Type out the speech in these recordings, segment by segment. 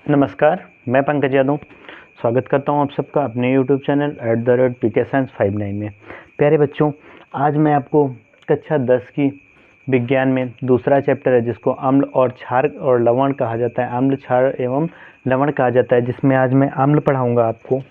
नमस्कार, मैं पंकज यादव स्वागत करता हूं आप सबका अपने YouTube चैनल @PKScience59 में। प्यारे बच्चों, आज मैं आपको कक्षा 10 की विज्ञान में दूसरा चैप्टर है जिसको अम्ल और क्षार और लवण कहा जाता है, अम्ल क्षार एवं लवण कहा जाता है, जिसमें आज मैं अम्ल पढ़ाऊँगा आपको।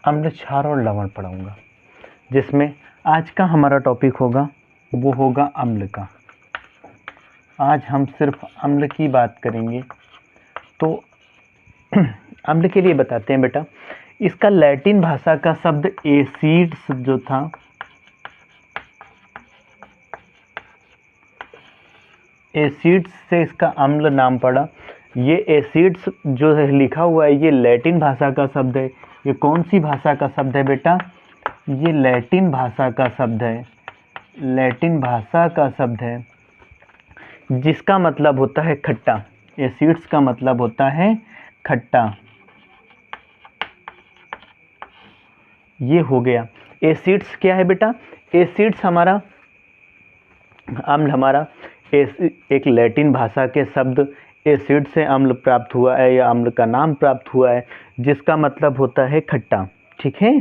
अम्ल क्षार और लवण पढ़ाऊँगा, जिसमें आज का हमारा टॉपिक होगा वो होगा अम्ल का। आज हम सिर्फ अम्ल की बात करेंगे। तो अम्ल के लिए बताते हैं बेटा, इसका लैटिन भाषा का शब्द एसिड्स जो था, एसिड्स से इसका अम्ल नाम पड़ा। ये एसिड्स जो है लिखा हुआ है, ये लैटिन भाषा का शब्द है। ये कौन सी भाषा का शब्द है बेटा? ये लैटिन भाषा का शब्द है। लैटिन भाषा का शब्द है जिसका मतलब होता है खट्टा। एसिड्स का मतलब होता है खट्टा। ये हो गया। एसिड्स क्या है बेटा? एसिड्स हमारा अम्ल हमारा एक लैटिन भाषा के शब्द एसिड से अम्ल प्राप्त हुआ है या अम्ल का नाम प्राप्त हुआ है, जिसका मतलब होता है खट्टा। ठीक है।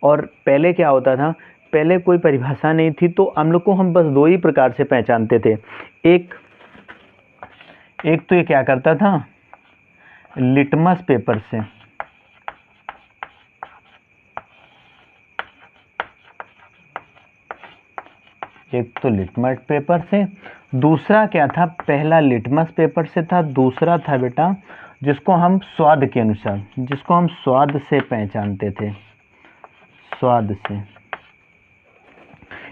और पहले क्या होता था? पहले कोई परिभाषा नहीं थी, तो अम्ल को हम बस दो ही प्रकार से पहचानते थे। एक तो ये क्या करता था? लिटमस पेपर से। एक तो लिटमस पेपर से, दूसरा क्या था? पहला लिटमस पेपर से था, दूसरा था बेटा जिसको हम स्वाद के अनुसार, जिसको हम स्वाद से पहचानते थे, स्वाद से।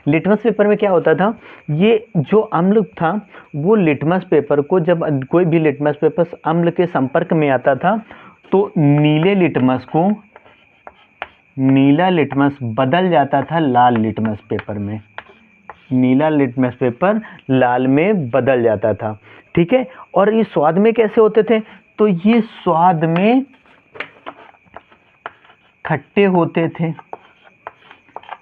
लिटमस पेपर में क्या होता था? ये जो अम्ल था वो लिटमस पेपर को, जब कोई भी लिटमस पेपर अम्ल के संपर्क में आता था तो नीला लिटमस बदल जाता था लाल लिटमस पेपर में। नीला लिटमस पेपर लाल में बदल जाता था। ठीक है। और ये स्वाद में कैसे होते थे? तो ये स्वाद में खट्टे होते थे।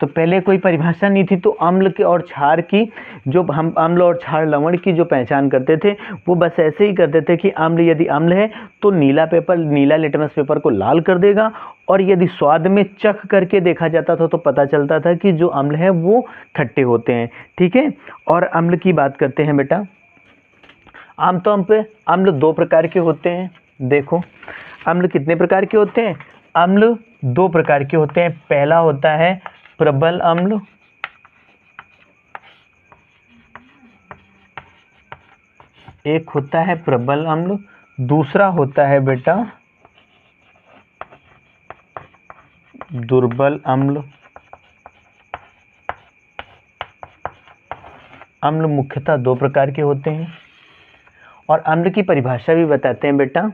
तो पहले कोई परिभाषा नहीं थी, तो अम्ल के और क्षार की, जो हम अम्ल और क्षार लवण की जो पहचान करते थे वो बस ऐसे ही करते थे कि अम्ल यदि अम्ल है तो नीला लिटमस पेपर को लाल कर देगा, और यदि स्वाद में चख करके देखा जाता था तो पता चलता था कि जो अम्ल है वो खट्टे होते हैं। ठीक है। और अम्ल की बात करते हैं बेटा। आमतौर पे अम्ल दो प्रकार के होते हैं। देखो, अम्ल कितने प्रकार के होते हैं? अम्ल दो प्रकार के होते हैं। पहला होता है प्रबल अम्ल, एक होता है प्रबल अम्ल, दूसरा होता है बेटा दुर्बल अम्ल। अम्ल मुख्यतः दो प्रकार के होते हैं, और अम्ल की परिभाषा भी बताते हैं बेटा।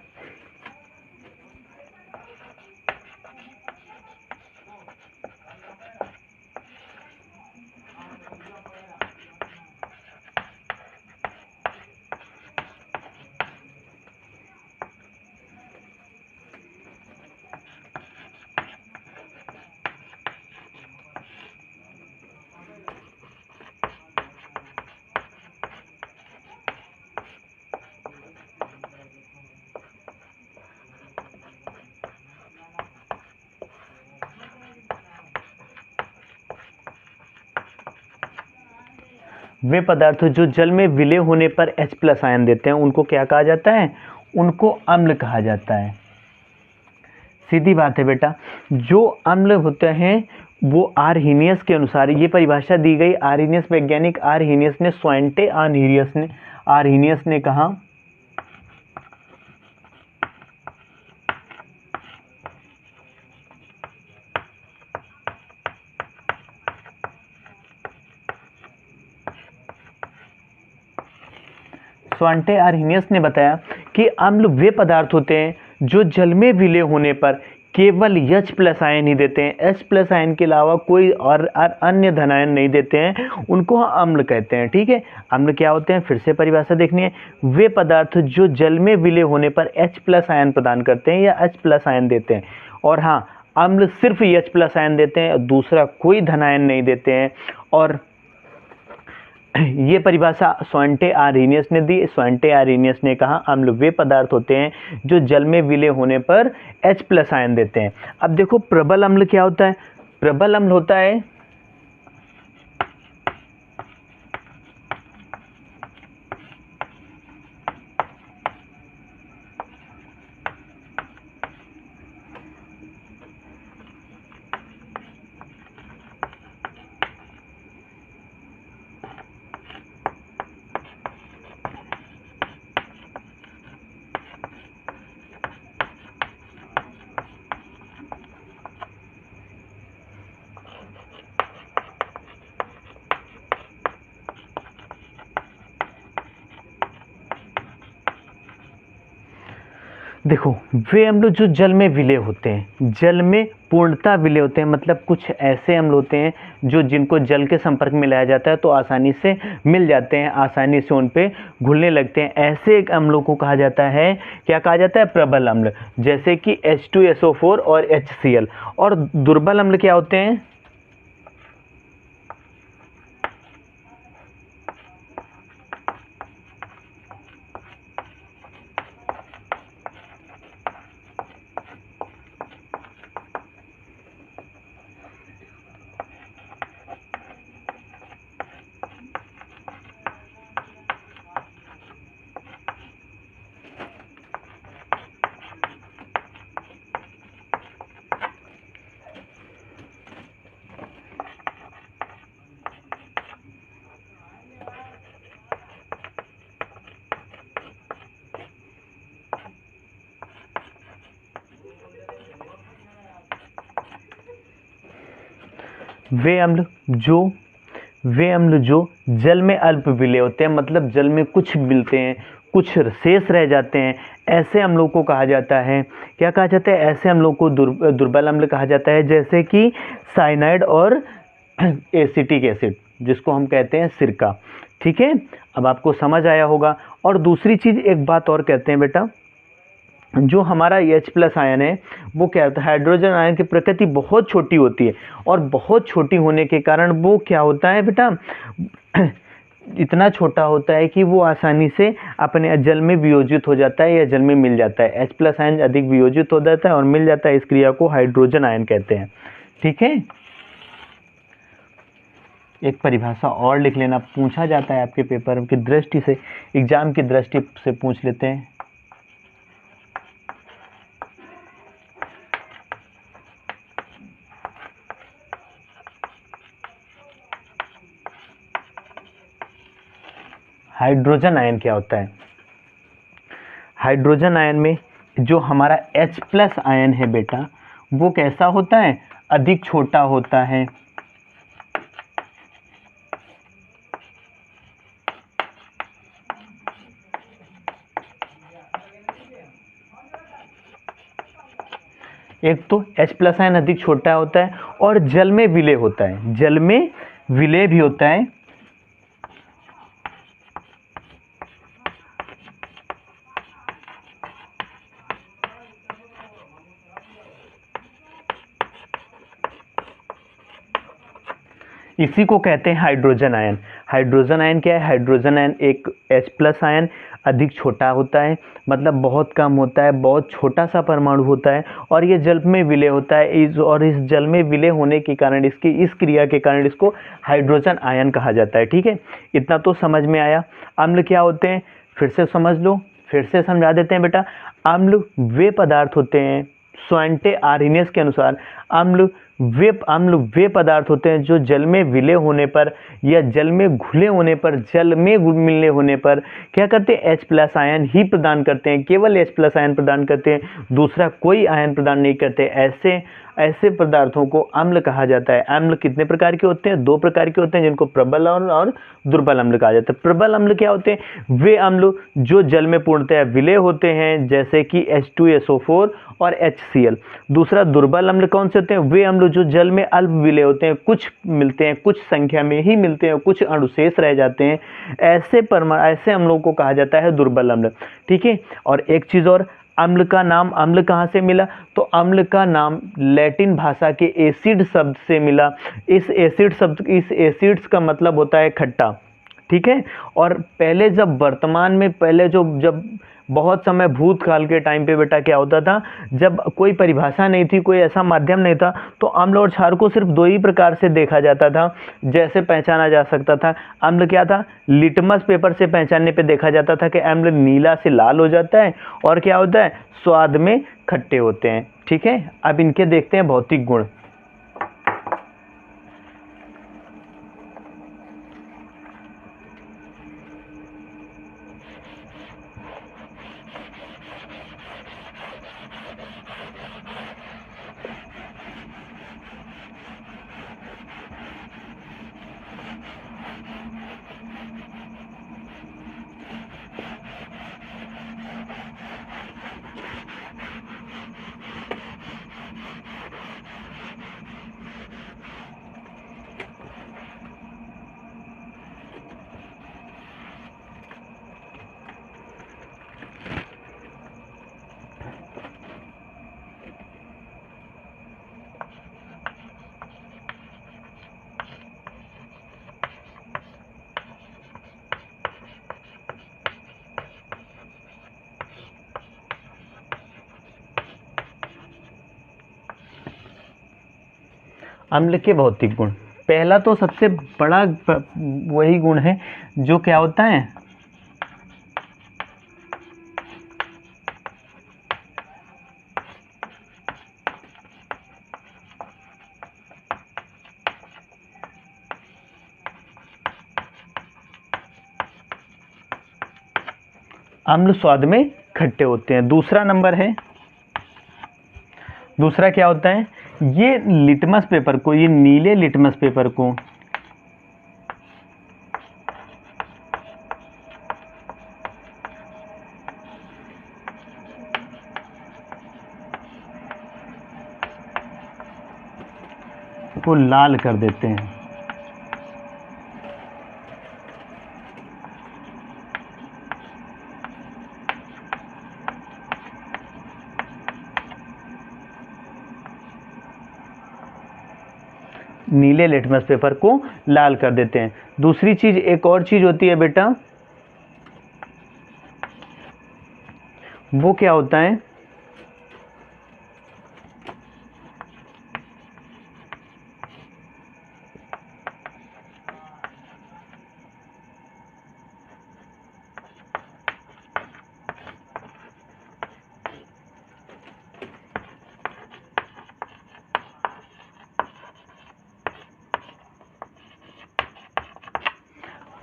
वे पदार्थ जो जल में विलय होने पर H+ आयन देते हैं उनको क्या कहा जाता है? उनको अम्ल कहा जाता है। सीधी बात है बेटा। जो अम्ल होते हैं वो आर्हीनियस के अनुसार, ये परिभाषा दी गई आर्हीनियस, वैज्ञानिक आर्हीनियस ने, स्वाइंटे आर्हीनियस ने कहा स्वांटे आर्हीनियस ने बताया कि अम्ल वे पदार्थ होते हैं जो जल में विलय होने पर केवल H प्लस आयन ही देते हैं, H प्लस आयन के अलावा कोई और अन्य धन आयन नहीं देते हैं, उनको अम्ल कहते हैं। ठीक है, अम्ल क्या होते हैं, फिर से परिभाषा देखनी है, वे पदार्थ जो जल में विलय होने पर H प्लस आयन प्रदान करते हैं या H प्लस आयन देते हैं। और हाँ, अम्ल सिर्फ H प्लस आयन देते हैं, दूसरा कोई धन आयन नहीं देते हैं। और ये परिभाषा स्वॉन्टे आर्हेनियस ने दी। स्वॉन्टे आर्हेनियस ने कहा अम्ल वे पदार्थ होते हैं जो जल में विलय होने पर H प्लस आयन देते हैं। अब देखो प्रबल अम्ल क्या होता है। प्रबल अम्ल होता है देखो वे अम्ल जो जल में विलय होते हैं, जल में पूर्णतः विलय होते हैं, मतलब कुछ ऐसे अम्ल होते हैं जो जिनको जल के संपर्क में लाया जाता है तो आसानी से मिल जाते हैं, आसानी से उन पे घुलने लगते हैं। ऐसे अम्लों को कहा जाता है, क्या कहा जाता है, प्रबल अम्ल, जैसे कि H2SO4 और HCl। और दुर्बल अम्ल क्या होते हैं, वे अम्ल जो जल में अल्प विलय होते हैं, मतलब जल में कुछ मिलते हैं, कुछ शेष रह जाते हैं, ऐसे अम्लों को कहा जाता है, क्या कहा जाता है, ऐसे अम्लों को दुर्बल अम्ल कहा जाता है। जैसे कि साइनाइड और एसिटिक एसिड, जिसको हम कहते हैं सिरका। ठीक है, अब आपको समझ आया होगा। और दूसरी चीज़, एक बात और कहते हैं बेटा, जो हमारा H प्लस आयन है वो क्या होता है, हाइड्रोजन आयन की प्रकृति बहुत छोटी होती है, और बहुत छोटी होने के कारण वो क्या होता है बेटा, इतना छोटा होता है कि वो आसानी से अपने जल में वियोजित हो जाता है या जल में मिल जाता है। H प्लस आयन अधिक वियोजित हो जाता है और मिल जाता है, इस क्रिया को हाइड्रोजन आयन कहते हैं। ठीक है, एक परिभाषा और लिख लेना, पूछा जाता है आपके पेपर की दृष्टि से, एग्जाम की दृष्टि से पूछ लेते हैं। हाइड्रोजन आयन क्या होता है। हाइड्रोजन आयन में जो हमारा H प्लस आयन है बेटा, वो कैसा होता है, अधिक छोटा होता है। एक तो H प्लस आयन अधिक छोटा होता है और जल में विलय होता है, जल में विलय भी होता है। इसी को कहते हैं हाइड्रोजन आयन। हाइड्रोजन आयन क्या है, हाइड्रोजन आयन एक H प्लस आयन अधिक छोटा होता है, मतलब बहुत कम होता है, बहुत छोटा सा परमाणु होता है, और ये जल में विलय होता है। इस जल में विलय होने के कारण, इसकी इस क्रिया के कारण इसको हाइड्रोजन आयन कहा जाता है। ठीक है, इतना तो समझ में आया। अम्ल क्या होते हैं, फिर से समझ लो, फिर से समझा देते हैं बेटा। अम्ल वे पदार्थ होते हैं, स्वॉन्टे आर्हेनियस के अनुसार अम्ल वे पदार्थ होते हैं जो जल में विलय होने पर या जल में घुले होने पर, जल में मिलने होने पर क्या करते हैं, H प्लस आयन ही प्रदान करते हैं, केवल H प्लस आयन प्रदान करते हैं, दूसरा कोई आयन प्रदान नहीं करते। ऐसे ऐसे पदार्थों को अम्ल कहा जाता है। अम्ल कितने प्रकार के होते हैं? 2 प्रकार के होते हैं, जिनको प्रबल और दुर्बल अम्ल कहा जाता है। प्रबल अम्ल क्या होते हैं? वे अम्ल जो जल में पूर्णतः विलय होते हैं, जैसे कि H2SO4 और HCl। दूसरा दुर्बल अम्ल कौन से होते हैं? वे अम्ल जो जल में अल्प विलय होते हैं, कुछ मिलते हैं, कुछ संख्या में ही मिलते हैं, कुछ अणुशेष रह जाते हैं, ऐसे अम्लों को कहा जाता है दुर्बल अम्ल। ठीक है। और एक चीज़ और, अम्ल का नाम अम्ल कहाँ से मिला? तो अम्ल का नाम लैटिन भाषा के एसिड शब्द से मिला। इस एसिड्स का मतलब होता है खट्टा। ठीक है। और पहले जब बहुत समय भूतकाल के टाइम पे बेटा क्या होता था, जब कोई परिभाषा नहीं थी, कोई ऐसा माध्यम नहीं था, तो अम्ल और क्षार को सिर्फ 2 ही प्रकार से देखा जाता था, जैसे पहचाना जा सकता था। अम्ल क्या था? लिटमस पेपर से पहचानने पे देखा जाता था कि अम्ल नीला से लाल हो जाता है, और क्या होता है? स्वाद में खट्टे होते हैं। ठीक है। अब इनके देखते हैं भौतिक गुण। अम्ल के भौतिक गुण, पहला तो सबसे बड़ा वही गुण है जो क्या होता है? अम्ल स्वाद में खट्टे होते हैं। दूसरा क्या होता है? ये लिटमस पेपर को, ये नीले लिटमस पेपर को लाल कर देते हैं। नीले लिटमस पेपर को लाल कर देते हैं। दूसरी चीज, एक और चीज होती है बेटा, वो क्या होता है?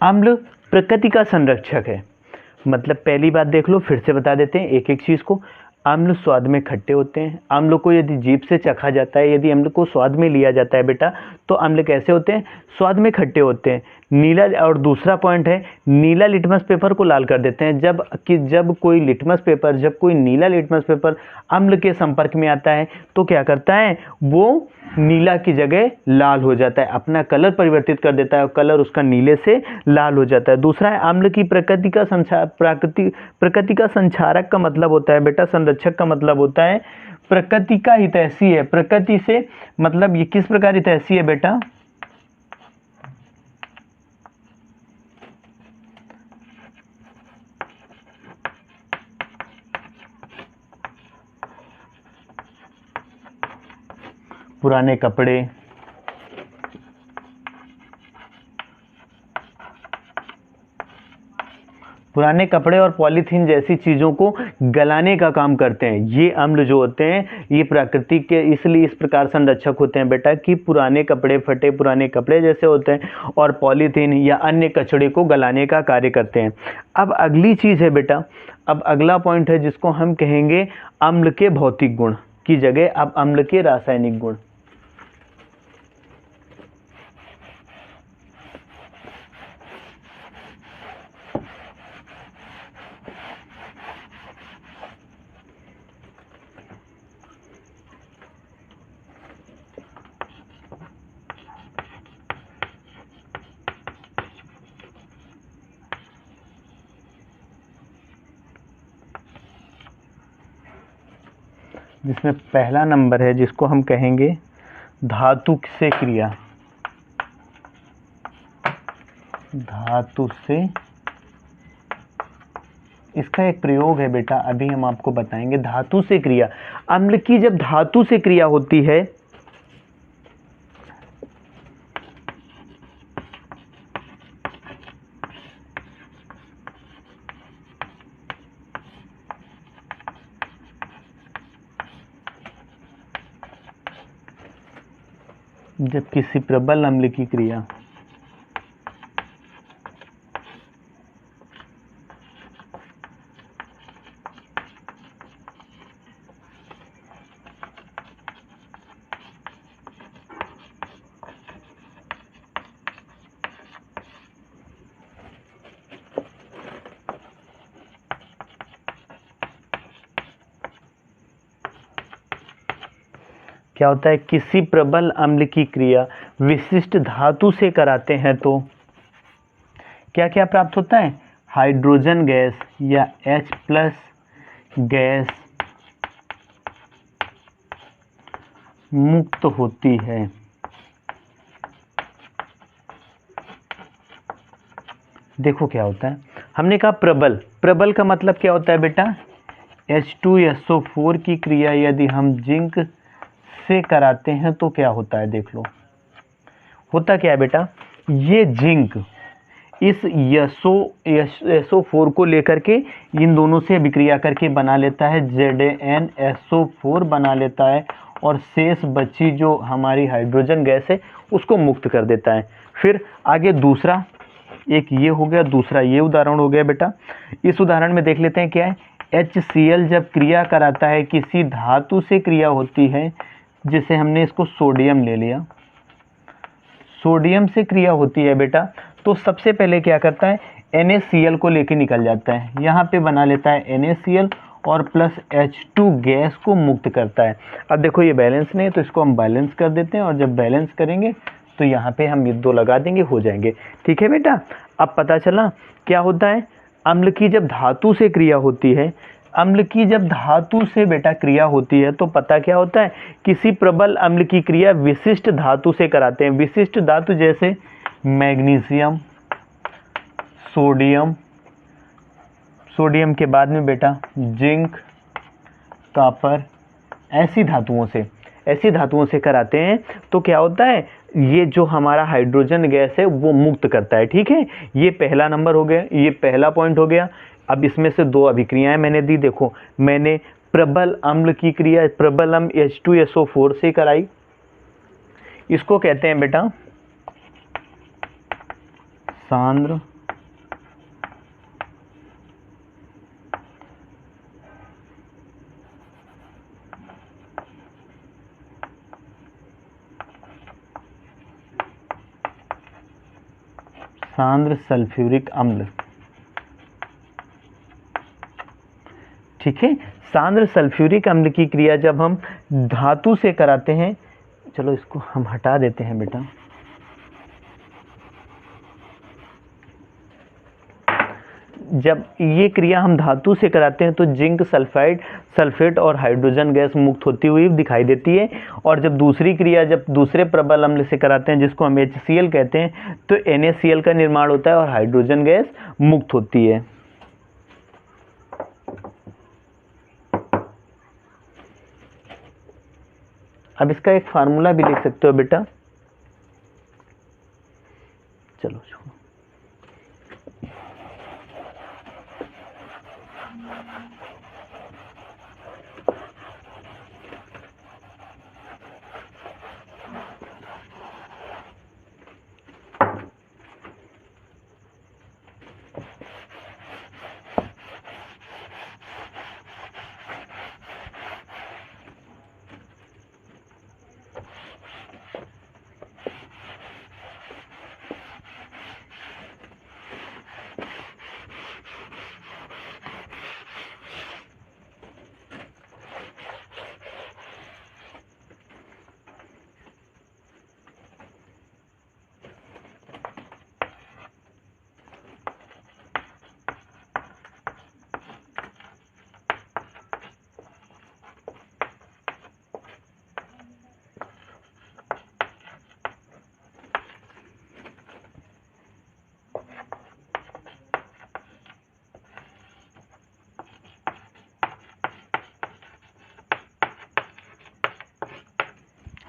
अम्ल प्रकृति का संरक्षक है। मतलब पहली बात देख लो, फिर से बता देते हैं एक एक चीज को। अम्ल स्वाद में खट्टे होते हैं। अम्ल को यदि जीभ से चखा जाता है, यदि अम्ल को स्वाद में लिया जाता है बेटा, तो अम्ल कैसे होते हैं? स्वाद में खट्टे होते हैं। नीला, और दूसरा पॉइंट है, नीला लिटमस पेपर को लाल कर देते हैं। जब कोई नीला लिटमस पेपर अम्ल के संपर्क में आता है, तो क्या करता है? वो नीला की जगह लाल हो जाता है, अपना कलर परिवर्तित कर देता है, और कलर उसका नीले से लाल हो जाता है। दूसरा है, अम्ल की प्रकृति का संचारक का मतलब होता है बेटा, संरक्षक का मतलब होता है प्रकृति का हितैषी है। प्रकृति से मतलब ये किस प्रकार हितैषी है बेटा? पुराने कपड़े और पॉलीथीन जैसी चीज़ों को गलाने का काम करते हैं। ये अम्ल जो होते हैं, ये प्राकृतिक के इसलिए इस प्रकार संरक्षक होते हैं बेटा कि फटे पुराने कपड़े जैसे होते हैं, और पॉलीथीन या अन्य कचड़े को गलाने का कार्य करते हैं। अब अगली चीज़ है बेटा, अब अगला पॉइंट है जिसको हम कहेंगे अम्ल के भौतिक गुण। की जगह अब अम्ल के रासायनिक गुण। जिसमें पहला नंबर है जिसको हम कहेंगे धातु से क्रिया। धातु से, इसका एक प्रयोग है बेटा, अभी हम आपको बताएंगे। धातु से क्रिया, अम्ल की जब धातु से क्रिया होती है जब किसी प्रबल अम्ल की क्रिया क्या होता है, किसी प्रबल अम्ल की क्रिया विशिष्ट धातु से कराते हैं तो क्या क्या प्राप्त होता है, हाइड्रोजन गैस या H+ गैस मुक्त होती है। देखो क्या होता है, हमने कहा प्रबल, प्रबल का मतलब क्या होता है बेटा, H2SO4 की क्रिया यदि हम जिंक से कराते हैं तो क्या होता है, देख लो होता क्या है बेटा, ये जिंक इस SO4 को लेकर के इन दोनों से अभिक्रिया करके बना लेता है ZnSO4 बना लेता है, और शेष बची जो हमारी हाइड्रोजन गैस है उसको मुक्त कर देता है। फिर आगे दूसरा, एक ये हो गया, दूसरा ये उदाहरण हो गया बेटा। इस उदाहरण में देख लेते हैं क्या है, HCl जब क्रिया कराता है, किसी धातु से क्रिया होती है, जैसे हमने इसको सोडियम ले लिया, सोडियम से क्रिया होती है बेटा, तो सबसे पहले क्या करता है, NaCl को लेके निकल जाता है, यहाँ पे बना लेता है NaCl और प्लस H2 गैस को मुक्त करता है। अब देखो ये बैलेंस नहीं है तो इसको हम बैलेंस कर देते हैं, और जब बैलेंस करेंगे तो यहाँ पे हम ये दो लगा देंगे, हो जाएंगे। ठीक है बेटा, अब पता चला क्या होता है, अम्ल की जब धातु से क्रिया होती है, अम्ल की जब धातु से बेटा क्रिया होती है तो पता क्या होता है, किसी प्रबल अम्ल की क्रिया विशिष्ट धातु से कराते हैं। विशिष्ट धातु जैसे मैग्नीशियम, सोडियम, सोडियम के बाद में बेटा जिंक, कॉपर, ऐसी धातुओं से कराते हैं तो क्या होता है, ये जो हमारा हाइड्रोजन गैस है वो मुक्त करता है। ठीक है, ये पहला नंबर हो गया, ये पहला पॉइंट हो गया। अब इसमें से दो अभिक्रियाएं मैंने दी, देखो मैंने प्रबल अम्ल की क्रिया, प्रबल अम्ल H2SO4 से कराई, इसको कहते हैं बेटा सांद्र सल्फ्यूरिक अम्ल। ठीक है, सांद्र सल्फ्यूरिक अम्ल की क्रिया जब हम धातु से कराते हैं, चलो इसको हम हटा देते हैं बेटा, जब ये क्रिया हम धातु से कराते हैं तो जिंक सल्फाइड, सल्फेट और हाइड्रोजन गैस मुक्त होती हुई दिखाई देती है। और जब दूसरी क्रिया जब दूसरे प्रबल अम्ल से कराते हैं जिसको हम HCl कहते हैं, तो NaCl का निर्माण होता है और हाइड्रोजन गैस मुक्त होती है। अब इसका एक फार्मूला भी लिख सकते हो बेटा, चलो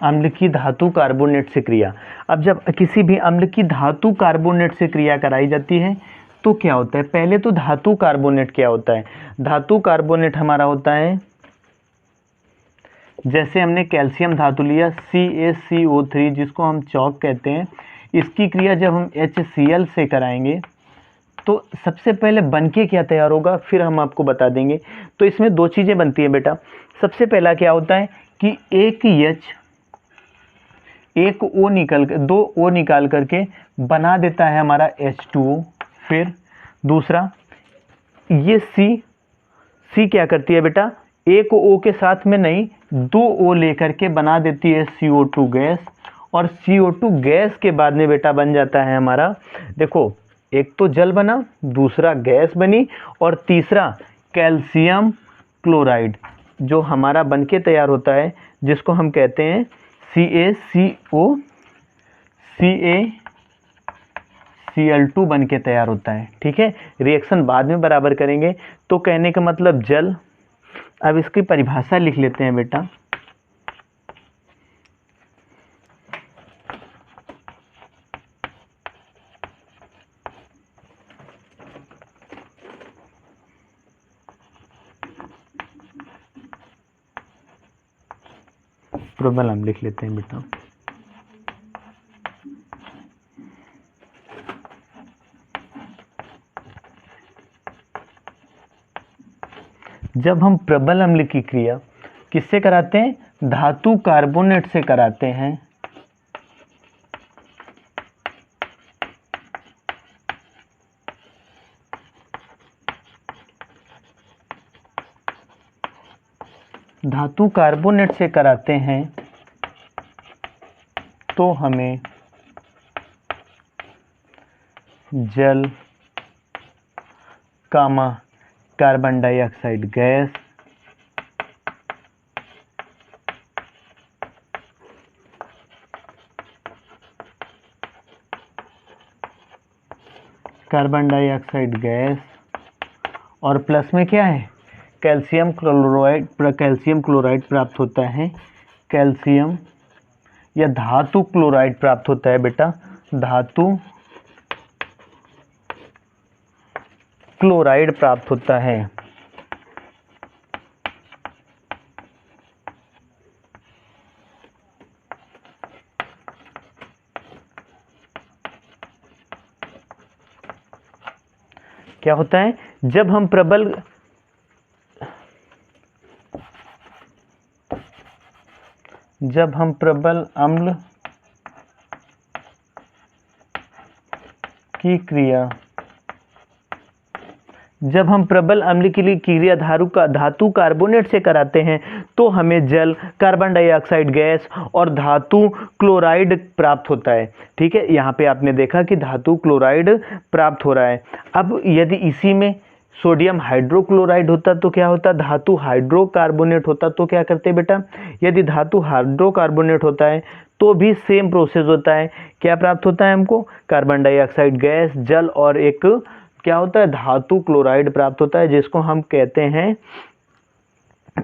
अम्ल की धातु कार्बोनेट से क्रिया। अब जब किसी भी अम्ल की धातु कार्बोनेट से क्रिया कराई जाती है तो क्या होता है, पहले तो धातु कार्बोनेट क्या होता है, धातु कार्बोनेट हमारा होता है, जैसे हमने कैल्शियम धातु लिया CaCO3 जिसको हम चॉक कहते हैं, इसकी क्रिया जब हम HCl से कराएंगे तो सबसे पहले बनके क्या तैयार होगा फिर हम आपको बता देंगे। तो इसमें दो चीज़ें बनती हैं बेटा। सबसे पहला क्या होता है कि एक H एक O निकल कर, दो O निकाल करके बना देता है हमारा H2O। फिर दूसरा ये C क्या करती है बेटा, एक O के साथ में नहीं, दो O लेकर के बना देती है CO2 गैस, और CO2 गैस के बाद में बेटा बन जाता है हमारा, देखो एक तो जल बना, दूसरा गैस बनी, और तीसरा कैल्शियम क्लोराइड जो हमारा बनके तैयार होता है, जिसको हम कहते हैं CaCO2 बन के तैयार होता है। ठीक है, रिएक्शन बाद में बराबर करेंगे। तो कहने का मतलब जल, अब इसकी परिभाषा लिख लेते हैं बेटा। प्रबल हम लिख लेते हैं बेटा। जब हम प्रबल अम्ल की क्रिया किससे कराते हैं, धातु कार्बोनेट से कराते हैं, धातु कार्बोनेट से कराते हैं तो हमें जल, comma carbon dioxide gas, carbon dioxide gas, और प्लस में क्या है, कैल्शियम क्लोराइड प्राप्त होता है, कैल्शियम या धातु क्लोराइड प्राप्त होता है बेटा, धातु क्लोराइड प्राप्त होता है। क्या होता है, जब हम प्रबल अम्ल की क्रिया, जब हम प्रबल अम्ल के लिए क्रिया धातु कार्बोनेट से कराते हैं तो हमें जल, कार्बन डाइऑक्साइड गैस और धातु क्लोराइड प्राप्त होता है। ठीक है, यहाँ पे आपने देखा कि धातु क्लोराइड प्राप्त हो रहा है। अब यदि इसी में सोडियम हाइड्रोक्लोराइड होता तो क्या होता, धातु हाइड्रोकार्बोनेट होता तो क्या करते बेटा, यदि धातु हाइड्रोकार्बोनेट होता है तो भी सेम प्रोसेस होता है। क्या प्राप्त होता है हमको, कार्बन डाइऑक्साइड गैस, जल और एक क्या होता है, धातु क्लोराइड प्राप्त होता है, जिसको हम कहते हैं,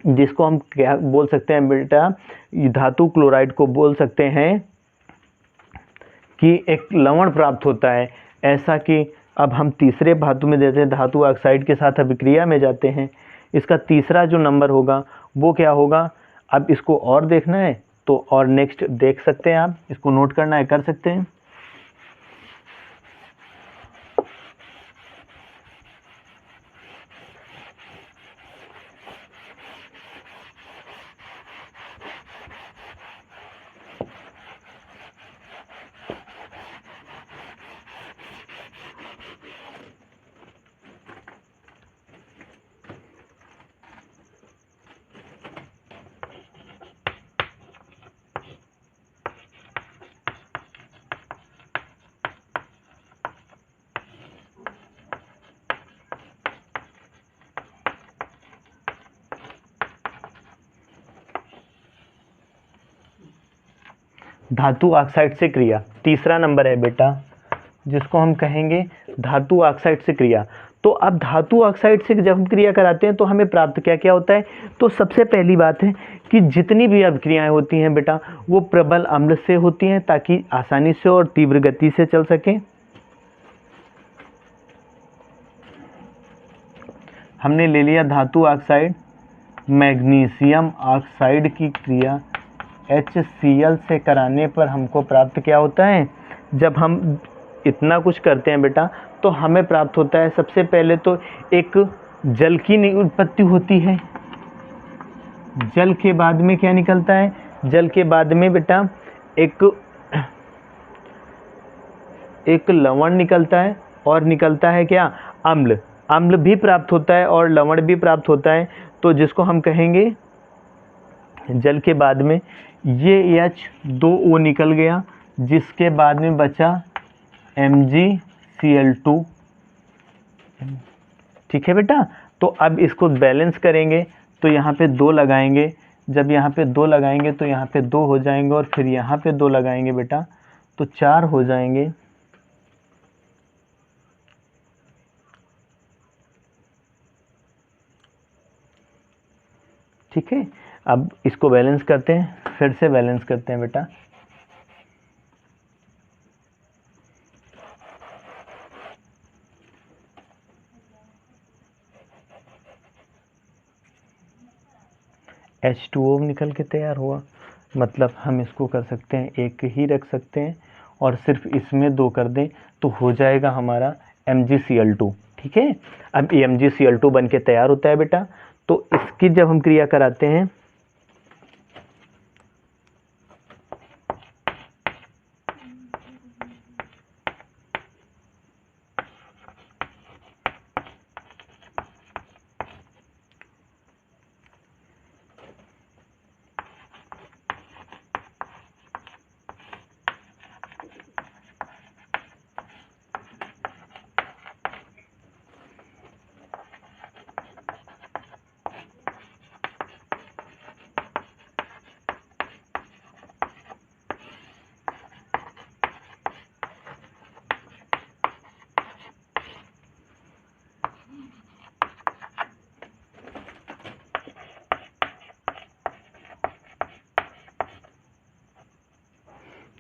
जिसको हम क्या बोल सकते हैं बेटा, धातु क्लोराइड को बोल सकते हैं कि एक लवण प्राप्त होता है। ऐसा कि अब हम तीसरे धातु में जैसे धातु ऑक्साइड के साथ अभिक्रिया में जाते हैं, इसका तीसरा जो नंबर होगा वो क्या होगा। अब इसको और देखना है तो और नेक्स्ट देख सकते हैं, आप इसको नोट करना है कर सकते हैं। धातु ऑक्साइड से क्रिया तीसरा नंबर है बेटा, जिसको हम कहेंगे धातु ऑक्साइड से क्रिया। तो अब धातु ऑक्साइड से जब हम क्रिया कराते हैं तो हमें प्राप्त क्या क्या होता है। तो सबसे पहली बात है कि जितनी भी अभिक्रियाएं होती हैं बेटा वो प्रबल अम्ल से होती हैं ताकि आसानी से और तीव्र गति से चल सके। हमने ले लिया धातु ऑक्साइड, मैग्नीशियम ऑक्साइड की क्रिया HCl से कराने पर हमको प्राप्त क्या होता है। जब हम इतना कुछ करते हैं बेटा तो हमें प्राप्त होता है सबसे पहले तो एक जल की उत्पत्ति होती है। जल के बाद में क्या निकलता है, जल के बाद में बेटा एक लवण निकलता है और निकलता है क्या, अम्ल। अम्ल भी प्राप्त होता है और लवण भी प्राप्त होता है, तो जिसको हम कहेंगे जल के बाद में ये H2O निकल गया, जिसके बाद में बचा MgCl2। ठीक है बेटा, तो अब इसको बैलेंस करेंगे तो यहाँ पे 2 लगाएंगे, जब यहाँ पे 2 लगाएंगे तो यहाँ पे 2 हो जाएंगे और फिर यहाँ पे 2 लगाएंगे बेटा तो 4 हो जाएंगे। ठीक है, अब इसको बैलेंस करते हैं, फिर से बैलेंस करते हैं बेटा। H2O निकल के तैयार हुआ, मतलब हम इसको कर सकते हैं एक ही रख सकते हैं और सिर्फ इसमें 2 कर दें तो हो जाएगा हमारा MgCl2। ठीक है, अब MgCl2 बन के तैयार होता है बेटा। तो इसकी जब हम क्रिया कराते हैं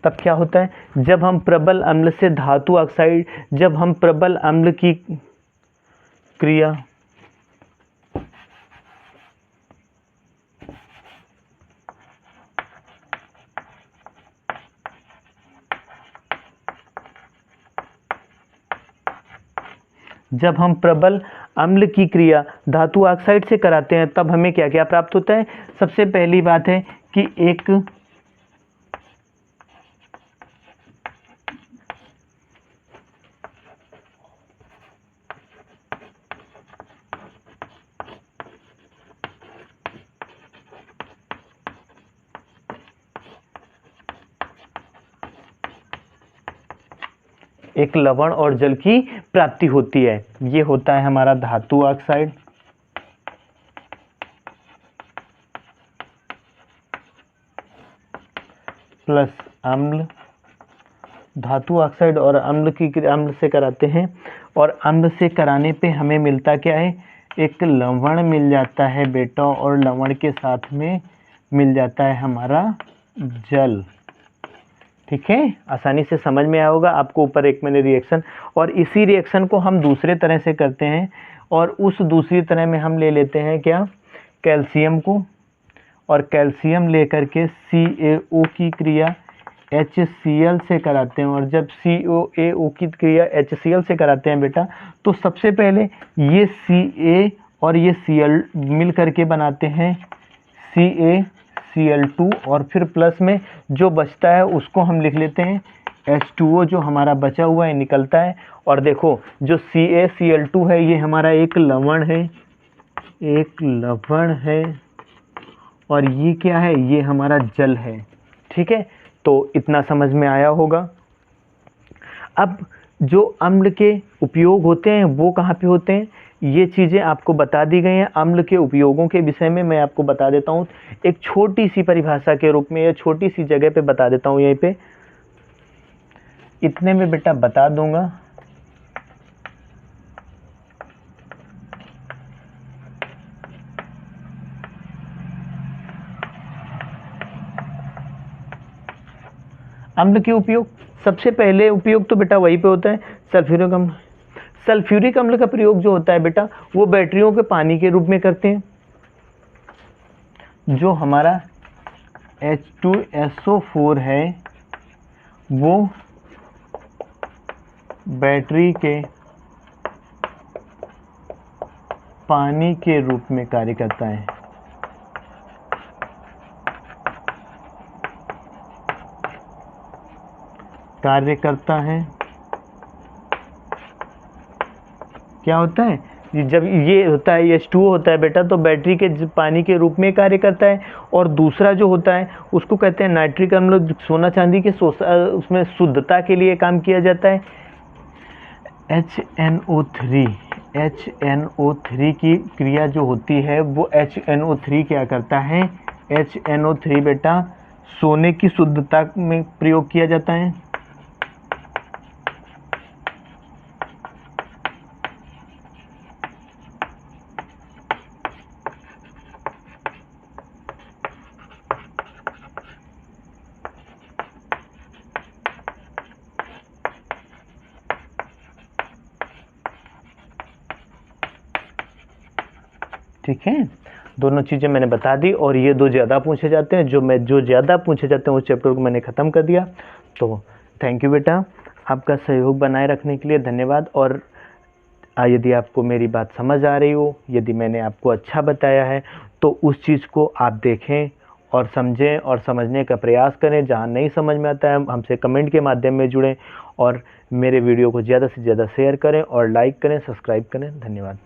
तब क्या होता है, जब हम प्रबल अम्ल से धातु ऑक्साइड, जब हम प्रबल अम्ल की क्रिया जब हम प्रबल अम्ल की क्रिया धातु ऑक्साइड से कराते हैं तब हमें क्या क्या प्राप्त होता है। सबसे पहली बात है कि एक लवण और जल की प्राप्ति होती है। ये होता है हमारा धातु ऑक्साइड प्लस अम्ल। धातु ऑक्साइड और अम्ल से कराते हैं और अम्ल से कराने पे हमें मिलता क्या है, एक लवण मिल जाता है बेटा और लवण के साथ में मिल जाता है हमारा जल। ठीक है, आसानी से समझ में आया होगा आपको। ऊपर एक मैंने रिएक्शन, और इसी रिएक्शन को हम दूसरे तरह से करते हैं और उस दूसरी तरह में हम ले लेते हैं क्या, कैल्शियम को, और कैल्शियम लेकर के CaO की क्रिया HCl से कराते हैं। और जब CaO की क्रिया HCl से कराते हैं बेटा तो सबसे पहले ये Ca और ये Cl मिल करके बनाते हैं CaCl2 और फिर प्लस में जो बचता है उसको हम लिख लेते हैं H2O, जो हमारा बचा हुआ है निकलता है। और देखो जो CaCl2 है ये हमारा एक लवण है, एक लवण है, और ये क्या है, ये हमारा जल है। ठीक है, तो इतना समझ में आया होगा। अब जो अम्ल के उपयोग होते हैं वो कहाँ पे होते हैं, ये चीज़ें आपको बता दी गई हैं। अम्ल के उपयोगों के विषय में मैं आपको बता देता हूँ एक छोटी सी परिभाषा के रूप में, या छोटी सी जगह पे बता देता हूँ। यहीं पे इतने में बेटा बता दूंगा। अम्ल के उपयोग, सबसे पहले उपयोग तो बेटा वही पे होता है सल्फ्यूरिक अम्ल। सल्फ्यूरिक अम्ल का प्रयोग जो होता है बेटा वो बैटरियों के पानी के रूप में करते हैं। जो हमारा H2SO4 है वो बैटरी के पानी के रूप में कार्य करता है। क्या होता है जब ये होता है H2O होता है बेटा तो बैटरी के पानी के रूप में कार्य करता है। और दूसरा जो होता है उसको कहते हैं नाइट्रिक अम्ल, सोना चांदी के उसमें शुद्धता के लिए काम किया जाता है। HNO3 की क्रिया जो होती है वो HNO3 क्या करता है, HNO3 बेटा सोने की शुद्धता में प्रयोग किया जाता है। ठीक है, दोनों चीज़ें मैंने बता दी और ये दो ज़्यादा पूछे जाते हैं, जो ज़्यादा पूछे जाते हैं उस चैप्टर को मैंने ख़त्म कर दिया। तो थैंक यू बेटा, आपका सहयोग बनाए रखने के लिए धन्यवाद। और यदि आपको मेरी बात समझ आ रही हो, यदि मैंने आपको अच्छा बताया है तो उस चीज़ को आप देखें और समझें और समझने का प्रयास करें। जहाँ नहीं समझ में आता है हमसे कमेंट के माध्यम में जुड़ें और मेरे वीडियो को ज़्यादा से ज़्यादा शेयर करें और लाइक करें, सब्सक्राइब करें। धन्यवाद।